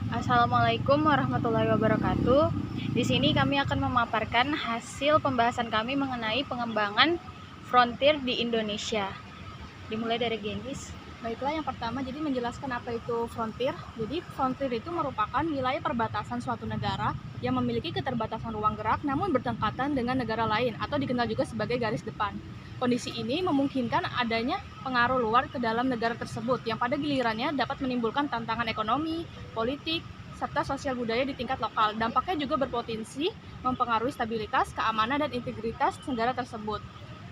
Assalamualaikum warahmatullahi wabarakatuh. Di sini kami akan memaparkan hasil pembahasan kami mengenai pengembangan frontier di Indonesia. Dimulai dari Genghis. Baiklah, yang pertama jadi menjelaskan apa itu frontier. Jadi frontier itu merupakan wilayah perbatasan suatu negara yang memiliki keterbatasan ruang gerak namun berdekatan dengan negara lain atau dikenal juga sebagai garis depan. Kondisi ini memungkinkan adanya pengaruh luar ke dalam negara tersebut yang pada gilirannya dapat menimbulkan tantangan ekonomi, politik, serta sosial budaya di tingkat lokal. Dampaknya juga berpotensi mempengaruhi stabilitas, keamanan, dan integritas negara tersebut.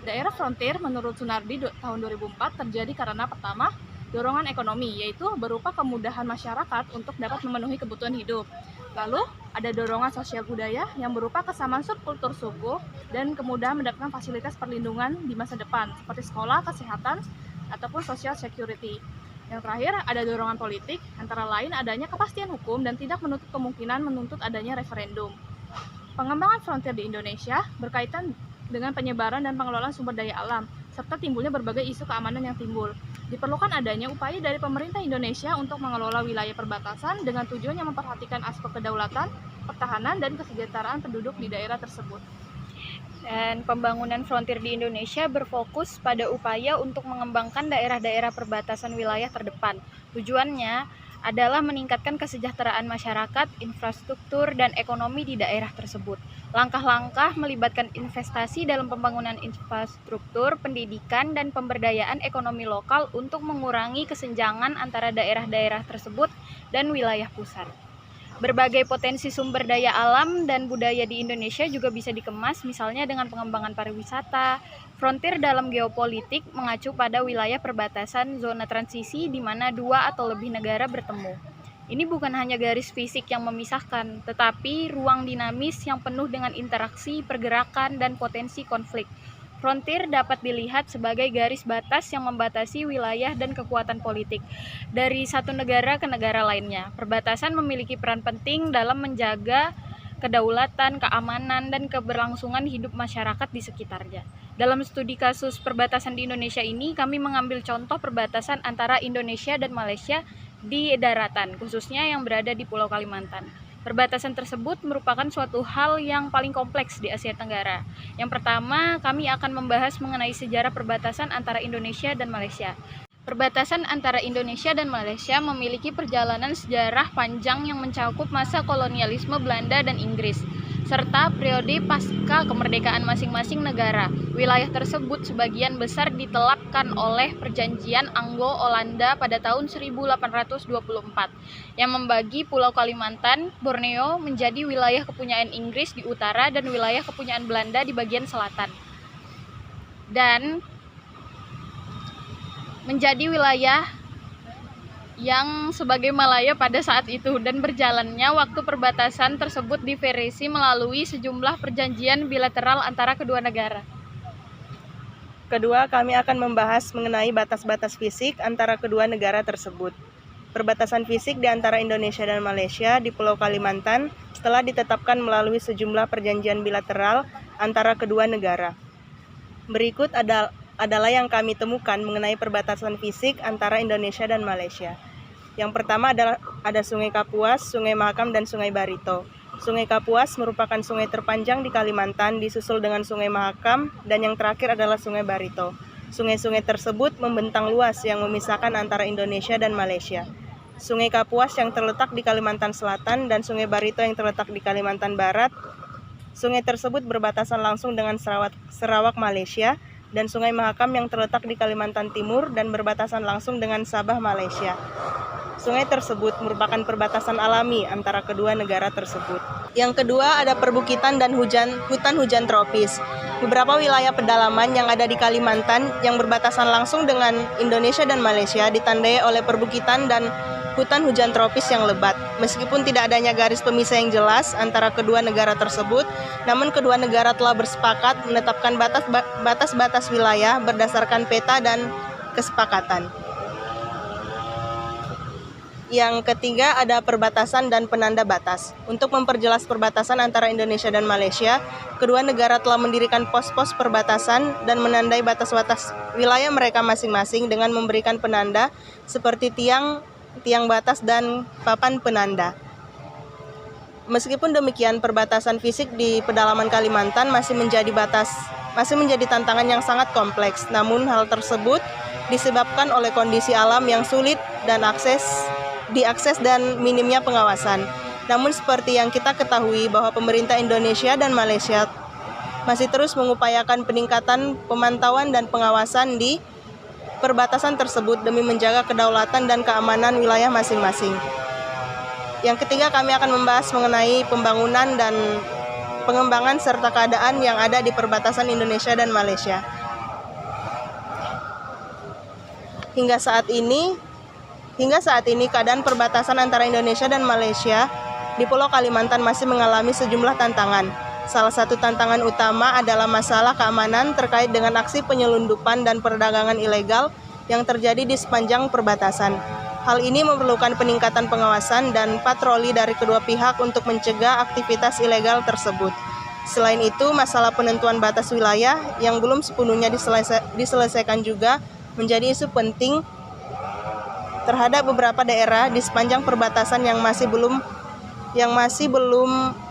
Daerah frontier menurut Sunardi tahun 2004 terjadi karena pertama, dorongan ekonomi, yaitu berupa kemudahan masyarakat untuk dapat memenuhi kebutuhan hidup. Lalu, ada dorongan sosial budaya yang berupa kesamaan subkultur suku dan kemudahan mendapatkan fasilitas perlindungan di masa depan, seperti sekolah, kesehatan, ataupun social security. Yang terakhir, ada dorongan politik, antara lain adanya kepastian hukum dan tidak menutup kemungkinan menuntut adanya referendum. Pengembangan frontier di Indonesia berkaitan dengan penyebaran dan pengelolaan sumber daya alam, serta timbulnya berbagai isu keamanan yang timbul. Diperlukan adanya upaya dari pemerintah Indonesia untuk mengelola wilayah perbatasan dengan tujuan yang memperhatikan aspek kedaulatan, pertahanan, dan kesejahteraan penduduk di daerah tersebut. Dan pembangunan frontier di Indonesia berfokus pada upaya untuk mengembangkan daerah-daerah perbatasan wilayah terdepan. Tujuannya adalah meningkatkan kesejahteraan masyarakat, infrastruktur, dan ekonomi di daerah tersebut. Langkah-langkah melibatkan investasi dalam pembangunan infrastruktur, pendidikan, dan pemberdayaan ekonomi lokal untuk mengurangi kesenjangan antara daerah-daerah tersebut dan wilayah pusat. Berbagai potensi sumber daya alam dan budaya di Indonesia juga bisa dikemas, misalnya dengan pengembangan pariwisata. Frontier dalam geopolitik mengacu pada wilayah perbatasan zona transisi di mana dua atau lebih negara bertemu. Ini bukan hanya garis fisik yang memisahkan, tetapi ruang dinamis yang penuh dengan interaksi, pergerakan, dan potensi konflik. Frontier dapat dilihat sebagai garis batas yang membatasi wilayah dan kekuatan politik dari satu negara ke negara lainnya. Perbatasan memiliki peran penting dalam menjaga kedaulatan, keamanan, dan keberlangsungan hidup masyarakat di sekitarnya. Dalam studi kasus perbatasan di Indonesia ini, kami mengambil contoh perbatasan antara Indonesia dan Malaysia di daratan, khususnya yang berada di Pulau Kalimantan. Perbatasan tersebut merupakan suatu hal yang paling kompleks di Asia Tenggara. Yang pertama, kami akan membahas mengenai sejarah perbatasan antara Indonesia dan Malaysia. Perbatasan antara Indonesia dan Malaysia memiliki perjalanan sejarah panjang yang mencakup masa kolonialisme Belanda dan Inggris, serta periode pasca kemerdekaan masing-masing negara. Wilayah tersebut sebagian besar ditelapkan oleh Perjanjian Anglo-Olanda pada tahun 1824 yang membagi Pulau Kalimantan, Borneo menjadi wilayah kepunyaan Inggris di utara dan wilayah kepunyaan Belanda di bagian selatan. Dan menjadi wilayah yang sebagai Malaya pada saat itu, dan berjalannya waktu perbatasan tersebut diversi melalui sejumlah perjanjian bilateral antara kedua negara. Kedua, kami akan membahas mengenai batas-batas fisik antara kedua negara tersebut. Perbatasan fisik di antara Indonesia dan Malaysia di Pulau Kalimantan telah ditetapkan melalui sejumlah perjanjian bilateral antara kedua negara. Berikut adalah yang kami temukan mengenai perbatasan fisik antara Indonesia dan Malaysia. Yang pertama adalah ada Sungai Kapuas, Sungai Mahakam, dan Sungai Barito. Sungai Kapuas merupakan sungai terpanjang di Kalimantan, disusul dengan Sungai Mahakam, dan yang terakhir adalah Sungai Barito. Sungai-sungai tersebut membentang luas yang memisahkan antara Indonesia dan Malaysia. Sungai Kapuas yang terletak di Kalimantan Selatan dan Sungai Barito yang terletak di Kalimantan Barat. Sungai tersebut berbatasan langsung dengan Sarawak, Malaysia, dan Sungai Mahakam yang terletak di Kalimantan Timur dan berbatasan langsung dengan Sabah, Malaysia. Sungai tersebut merupakan perbatasan alami antara kedua negara tersebut. Yang kedua ada perbukitan dan hutan hujan tropis. Beberapa wilayah pedalaman yang ada di Kalimantan yang berbatasan langsung dengan Indonesia dan Malaysia ditandai oleh perbukitan dan hutan hujan tropis yang lebat. Meskipun tidak adanya garis pemisah yang jelas antara kedua negara tersebut, namun kedua negara telah bersepakat menetapkan batas-batas wilayah berdasarkan peta dan kesepakatan. Yang ketiga ada perbatasan dan penanda batas. Untuk memperjelas perbatasan antara Indonesia dan Malaysia, kedua negara telah mendirikan pos-pos perbatasan dan menandai batas-batas wilayah mereka masing-masing dengan memberikan penanda seperti tiang batas dan papan penanda. Meskipun demikian, perbatasan fisik di pedalaman Kalimantan masih menjadi tantangan yang sangat kompleks. Namun hal tersebut disebabkan oleh kondisi alam yang sulit dan diakses dan minimnya pengawasan. Namun seperti yang kita ketahui bahwa pemerintah Indonesia dan Malaysia masih terus mengupayakan peningkatan pemantauan dan pengawasan di perbatasan tersebut demi menjaga kedaulatan dan keamanan wilayah masing-masing. Yang ketiga, kami akan membahas mengenai pembangunan dan pengembangan serta keadaan yang ada di perbatasan Indonesia dan Malaysia. Hingga saat ini keadaan perbatasan antara Indonesia dan Malaysia di Pulau Kalimantan masih mengalami sejumlah tantangan. Salah satu tantangan utama adalah masalah keamanan terkait dengan aksi penyelundupan dan perdagangan ilegal yang terjadi di sepanjang perbatasan. Hal ini memerlukan peningkatan pengawasan dan patroli dari kedua pihak untuk mencegah aktivitas ilegal tersebut. Selain itu, masalah penentuan batas wilayah yang belum sepenuhnya diselesaikan juga menjadi isu penting terhadap beberapa daerah di sepanjang perbatasan yang masih belum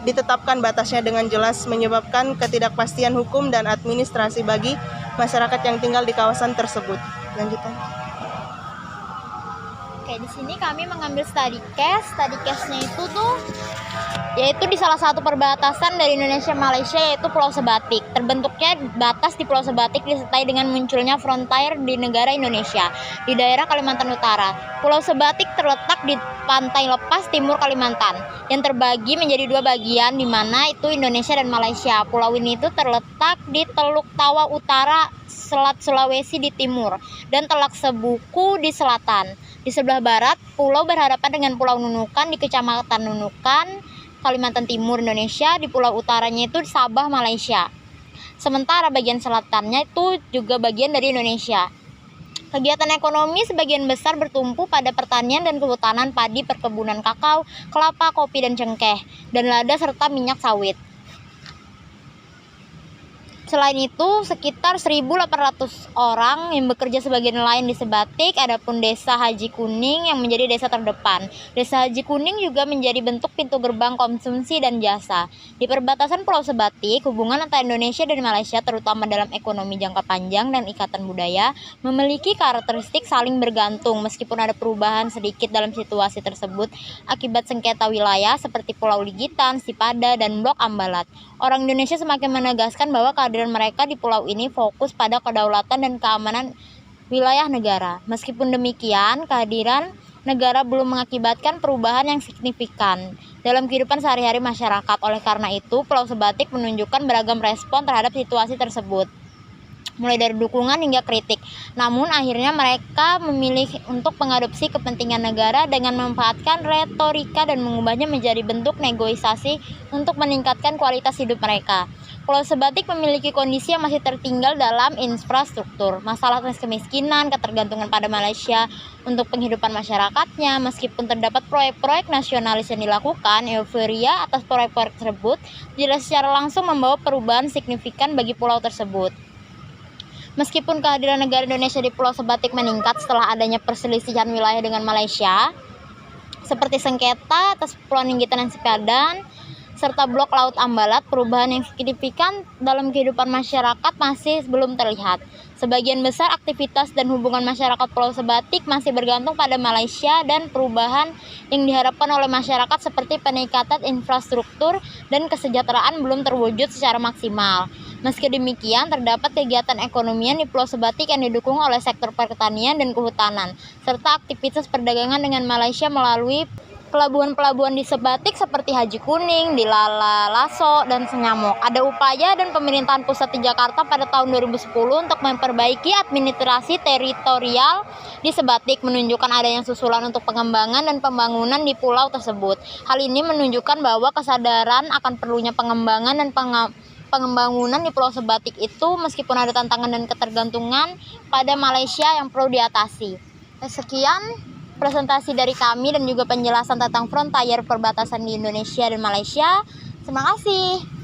ditetapkan batasnya dengan jelas, menyebabkan ketidakpastian hukum dan administrasi bagi masyarakat yang tinggal di kawasan tersebut. Lanjutan. Oke, di sini kami mengambil study case. Study case-nya itu yaitu di salah satu perbatasan dari Indonesia Malaysia, yaitu Pulau Sebatik. Terbentuknya batas di Pulau Sebatik disertai dengan munculnya frontier di negara Indonesia di daerah Kalimantan Utara. Pulau Sebatik terletak di pantai lepas timur Kalimantan yang terbagi menjadi dua bagian, di mana itu Indonesia dan Malaysia. Pulau ini itu terletak di Teluk Tawa Utara, Selat Sulawesi di timur, dan Telak Sebuku di selatan. Di sebelah barat, pulau berhadapan dengan Pulau Nunukan di Kecamatan Nunukan, Kalimantan Timur, Indonesia. Di pulau utaranya itu Sabah, Malaysia. Sementara bagian selatannya itu juga bagian dari Indonesia. Kegiatan ekonomi sebagian besar bertumpu pada pertanian dan kehutanan padi, perkebunan kakao, kelapa, kopi, dan cengkeh, dan lada serta minyak sawit. Selain itu, sekitar 1.800 orang yang bekerja sebagai nelayan di Sebatik. Adapun Desa Haji Kuning yang menjadi desa terdepan. Desa Haji Kuning juga menjadi bentuk pintu gerbang konsumsi dan jasa. Di perbatasan Pulau Sebatik, hubungan antara Indonesia dan Malaysia, terutama dalam ekonomi jangka panjang dan ikatan budaya, memiliki karakteristik saling bergantung. Meskipun ada perubahan sedikit dalam situasi tersebut akibat sengketa wilayah seperti Pulau Ligitan, Sipada, dan Blok Ambalat, orang Indonesia semakin menegaskan bahwa kehadiran mereka di pulau ini fokus pada kedaulatan dan keamanan wilayah negara. Meskipun demikian, kehadiran negara belum mengakibatkan perubahan yang signifikan dalam kehidupan sehari-hari masyarakat. Oleh karena itu, Pulau Sebatik menunjukkan beragam respon terhadap situasi tersebut, mulai dari dukungan hingga kritik. Namun akhirnya mereka memilih untuk mengadopsi kepentingan negara dengan memanfaatkan retorika dan mengubahnya menjadi bentuk negosiasi untuk meningkatkan kualitas hidup mereka. Pulau Sebatik memiliki kondisi yang masih tertinggal dalam infrastruktur, masalah kemiskinan, ketergantungan pada Malaysia untuk penghidupan masyarakatnya. Meskipun terdapat proyek-proyek nasionalis yang dilakukan, euforia atas proyek-proyek tersebut jelas secara langsung membawa perubahan signifikan bagi pulau tersebut. Meskipun kehadiran negara Indonesia di Pulau Sebatik meningkat setelah adanya perselisihan wilayah dengan Malaysia, seperti sengketa atas Pulau Ninggitan dan Sipadan, serta Blok Laut Ambalat, perubahan yang signifikan dalam kehidupan masyarakat masih belum terlihat. Sebagian besar aktivitas dan hubungan masyarakat Pulau Sebatik masih bergantung pada Malaysia, dan perubahan yang diharapkan oleh masyarakat seperti peningkatan infrastruktur dan kesejahteraan belum terwujud secara maksimal. Meski demikian, terdapat kegiatan ekonomian di Pulau Sebatik yang didukung oleh sektor pertanian dan kehutanan, serta aktivitas perdagangan dengan Malaysia melalui pelabuhan-pelabuhan di Sebatik seperti Haji Kuning, di Lala, Laso, dan Senyamuk. Ada upaya dan pemerintahan pusat di Jakarta pada tahun 2010 untuk memperbaiki administrasi teritorial di Sebatik, menunjukkan adanya susulan untuk pengembangan dan pembangunan di pulau tersebut. Hal ini menunjukkan bahwa kesadaran akan perlunya pengembangan dan pengembangan di Pulau Sebatik itu, meskipun ada tantangan dan ketergantungan pada Malaysia yang perlu diatasi. Sekian presentasi dari kami dan juga penjelasan tentang frontier perbatasan di Indonesia dan Malaysia. Terima kasih.